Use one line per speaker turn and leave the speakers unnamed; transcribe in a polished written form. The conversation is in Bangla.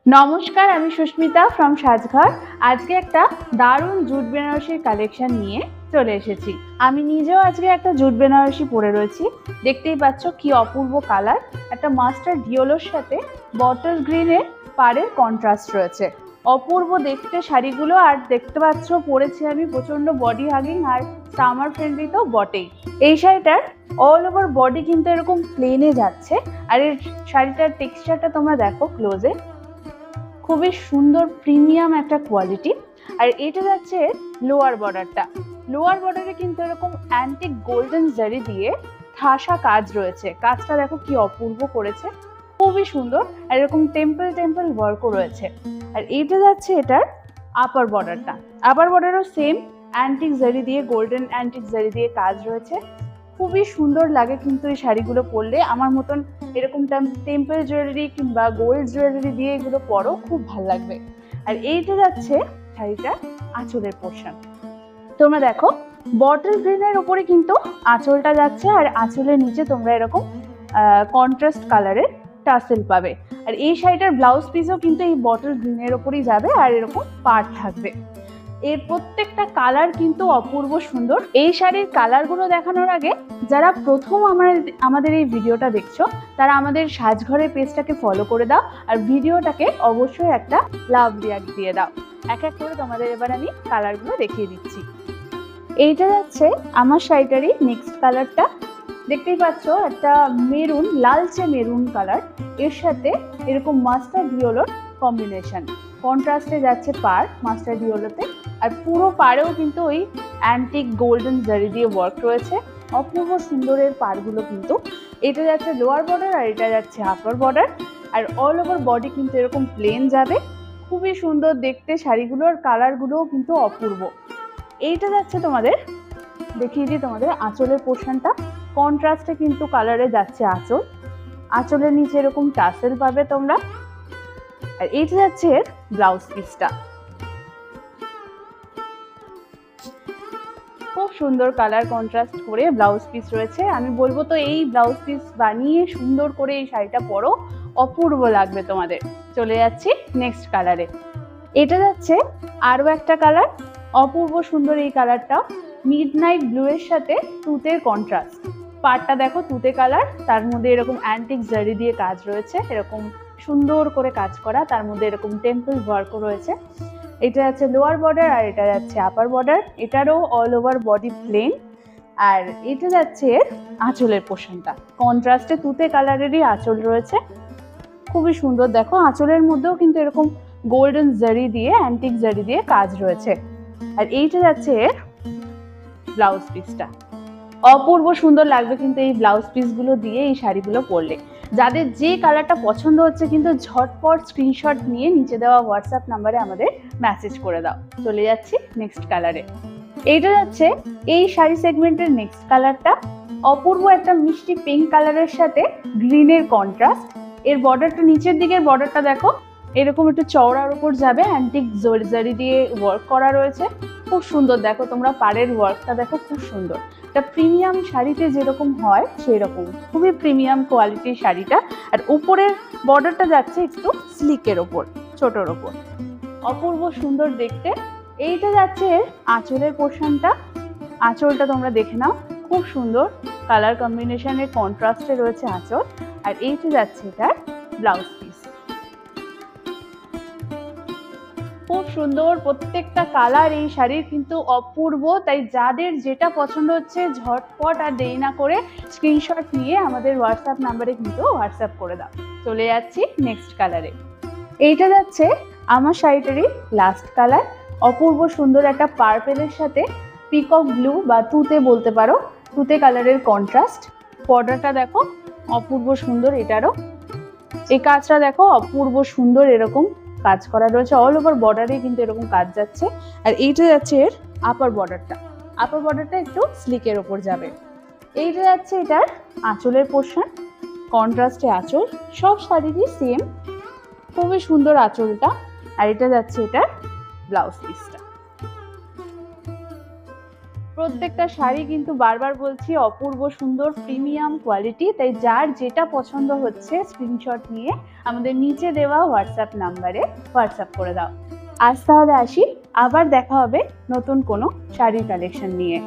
নমস্কার, আমি সুস্মিতা ফ্রম সাজঘর। আজকে একটা দারুণ জুট বেনারসির কালেকশন নিয়ে চলে এসেছি। আমি নিজেও আজকে একটা জুট বেনারসি পরে রয়েছি। দেখতেই পাচ্ছ কি অপূর্ব কালার, একটা মাস্টার ডিওলোর সাথে বটল গ্রিনের পাড়ের কন্ট্রাস্ট রয়েছে। অপূর্ব দেখতে শাড়িগুলো, আর দেখতে পাচ্ছ পরেছি আমি প্রচন্ড বডি হাগিং আর সামার ফ্রেন্ডলি তো বটেই। এই শাড়িটার অল ওভার বডি কিন্তু এরকম প্লেনে যাচ্ছে, আর এর শাড়িটার টেক্সচারটা তোমরা দেখো ক্লোজে, খুবই সুন্দর প্রিমিয়াম একটা কোয়ালিটি। আর এটা যাচ্ছে লোয়ার বর্ডারে কিন্তু এরকম অ্যান্টিক গোল্ডেন জারি দিয়ে ঠাসা কাজ রয়েছে। কাজটা দেখো কি অপূর্ব করেছে, খুবই সুন্দর। আর এরকম টেম্পল ওয়ার্কও রয়েছে। আর এইটা যাচ্ছে এটার আপার বর্ডারও সেম অ্যান্টিক জারি দিয়ে, গোল্ডেন অ্যান্টিক জারি দিয়ে কাজ রয়েছে। খুবই সুন্দর লাগে কিন্তু এই শাড়িগুলো পরলে। আমার মতন এরকম টেম্পল জুয়েলারি কিংবা গোল্ড জুয়েলারি দিয়ে এগুলো পরো, খুব ভালো লাগবে। আর এইটা যাচ্ছে শাড়িটা আঁচলের পোর্শন। তোমরা দেখো বটল গ্রিনের উপরে কিন্তু আঁচলটা যাচ্ছে, আর আঁচলের নিচে তোমরা এরকম কন্ট্রাস্ট কালারের টাসেল পাবে। আর এই শাড়িটার ব্লাউজ পিসও কিন্তু এই বটল গ্রিনের ওপরেই যাবে, আর এরকম পাড় থাকবে। এর প্রত্যেকটা কালার কিন্তু অপূর্ব সুন্দর। এই শাড়ির কালারগুলো দেখানোর আগে যারা প্রথম আমাদের এই ভিডিওটা দেখছো, তারা আমাদের সাজঘরের পেজটাকে ফলো করে দাও, আর ভিডিওটাকে অবশ্যই একটা লাভ রিয়াক্ট দিয়ে দাও। এক এক করে তোমাদের এবার আমি কালারগুলো দেখিয়ে দিচ্ছি। এইটা যাচ্ছে আমার শাড়িটারই নেক্সট কালারটা। দেখতেই পাচ্ছ একটা মেরুন, লালচে মেরুন কালার, এর সাথে এরকম মাস্টার ডিওলোর কম্বিনেশন। কন্ট্রাস্টে যাচ্ছে পাড় মাস্টার ডিওলোতে, আর পুরো পাড়েও কিন্তু ওই অ্যান্টিক গোল্ডেন জারি দিয়ে ওয়ার্ক রয়েছে। অপূর্ব সুন্দরের পাড়গুলো কিন্তু। এটা যাচ্ছে লোয়ার বর্ডার, আর এটা যাচ্ছে আপার বর্ডার। আর অল ওভার বডি কিন্তু এরকম প্লেন যাবে। খুবই সুন্দর দেখতে শাড়িগুলোর কালারগুলোও কিন্তু অপূর্ব। এইটা যাচ্ছে তোমাদের, দেখিয়ে দিই তোমাদের আঁচলের পোর্শনটা। কন্ট্রাস্টে কিন্তু কালারে যাচ্ছে আঁচল, আঁচলের নিচে এরকম টাসেল পাবে তোমরা। আর এইটা যাচ্ছে এর ব্লাউজ পিসটা। খুব সুন্দর কালার কন্ট্রাস্ট করে ব্লাউজ পিস রয়েছে। আমি বলবো তো এই ব্লাউজ পিস বানিয়ে সুন্দর করে এই শাড়িটা পরো, অপূর্ব লাগবে তোমাদের। চলে যাচ্ছি নেক্সট কালারে। এটা যাচ্ছে আরও একটা কালার, অপূর্ব সুন্দর এই কালারটা। মিডনাইট ব্লু এর সাথে তুতের কন্ট্রাস্ট। পাড়টা দেখো তুতে কালার, তার মধ্যে এরকম অ্যান্টিক জারি দিয়ে কাজ রয়েছে, এরকম সুন্দর করে কাজ করা, তার মধ্যে এরকম টেম্পল ওয়ার্কও রয়েছে। এটা যাচ্ছে লোয়ার বর্ডার, আর এটা যাচ্ছে আপার বর্ডার। এটারও অল ওভার বডি প্লেন। আর এটা যাচ্ছে আঁচলের পোর্শনটা, কন্ট্রাস্টে তুতে কালারেরই আঁচল রয়েছে, খুবই সুন্দর। দেখো আঁচলের মধ্যেও কিন্তু এরকম গোল্ডেন জারি দিয়ে, অ্যান্টিক জারি দিয়ে কাজ রয়েছে। আর এইটা যাচ্ছে ব্লাউজ পিসটা। অপূর্ব সুন্দর লাগবে কিন্তু এই ব্লাউজ পিসগুলো দিয়ে এই শাড়িগুলো পরলে। যাদের যে কালারটা পছন্দ হচ্ছে কিন্তু ঝটপট স্ক্রিনশট নিয়ে নিচে দেওয়া হোয়াটসঅ্যাপ নাম্বারে আমাদের মেসেজ করে দাও। চলে যাচ্ছি নেক্সট কালারে। এইটা যাচ্ছে এই শাড়ি সেগমেন্টের নেক্সট কালারটা। অপূর্ব একটা মিষ্টি পিঙ্ক কালারের সাথে গ্রিনের কন্ট্রাস্ট। এর বর্ডারটা, নিচের দিকের বর্ডারটা দেখো এরকম একটু চওড়ার উপর যাবে, অ্যান্টিক জারি দিয়ে ওয়ার্ক করা রয়েছে। খুব সুন্দর, দেখো তোমরা পাড়ের ওয়ার্কটা দেখো, খুব সুন্দর। এটা প্রিমিয়াম শাড়িতে যেরকম হয় সেই রকম, খুবই প্রিমিয়াম কোয়ালিটির শাড়িটা। আর উপরের বর্ডারটা যাচ্ছে একটু স্লিকের ওপর, ছোটোর ওপর, অপূর্ব সুন্দর দেখতে। এইটা যাচ্ছে আঁচলের পোর্শনটা। আঁচলটা তোমরা দেখে নাও, খুব সুন্দর কালার কম্বিনেশনের কন্ট্রাস্টে রয়েছে আঁচল। আর এইটা যাচ্ছে এটার ব্লাউজ পিস। খুব সুন্দর প্রত্যেকটা কালার এই শাড়ির কিন্তু অপূর্ব। তাই যাদের যেটা পছন্দ হচ্ছে ঝটপট আর দেরি না করে স্ক্রিনশট নিয়ে আমাদের হোয়াটসঅ্যাপ নাম্বারে কিন্তু হোয়াটসঅ্যাপ করে দাও। চলে যাচ্ছি নেক্সট কালারে। এইটা যাচ্ছে আমার শাড়িটারই লাস্ট কালার। অপূর্ব সুন্দর একটা পার্পেলের সাথে পিকক ব্লু বা তুতে বলতে পারো, তুতে কালারের কন্ট্রাস্ট। বর্ডারটা দেখো অপূর্ব সুন্দর, এটারও এই কাজটা দেখো অপূর্ব সুন্দর, এরকম কাজ করা রয়েছে। অল ওভার বর্ডারে কিন্তু এরকম কাজ যাচ্ছে। আর এইটা যাচ্ছে এর আপার বর্ডারটা একটু স্লিকের ওপর যাবে। এইটা যাচ্ছে এটার আঁচলের পোর্শন, কন্ট্রাস্টে আঁচল। সব শাড়িরই সেম, খুবই সুন্দর আঁচলটা। আর এটা যাচ্ছে এটার ব্লাউজ পিসটা। প্রত্যেকটা শাড়ি কিন্তু বারবার বলছি অপূর্ব সুন্দর প্রিমিয়াম কোয়ালিটি, তাই যার যেটা পছন্দ হচ্ছে স্ক্রিনশট নিয়ে আমাদের নিচে দেওয়া হোয়াটসঅ্যাপ নাম্বারে হোয়াটসঅ্যাপ করে দাও। আজ তাহলে আসি, আবার দেখা হবে নতুন কোনো শাড়ির কালেকশন নিয়ে।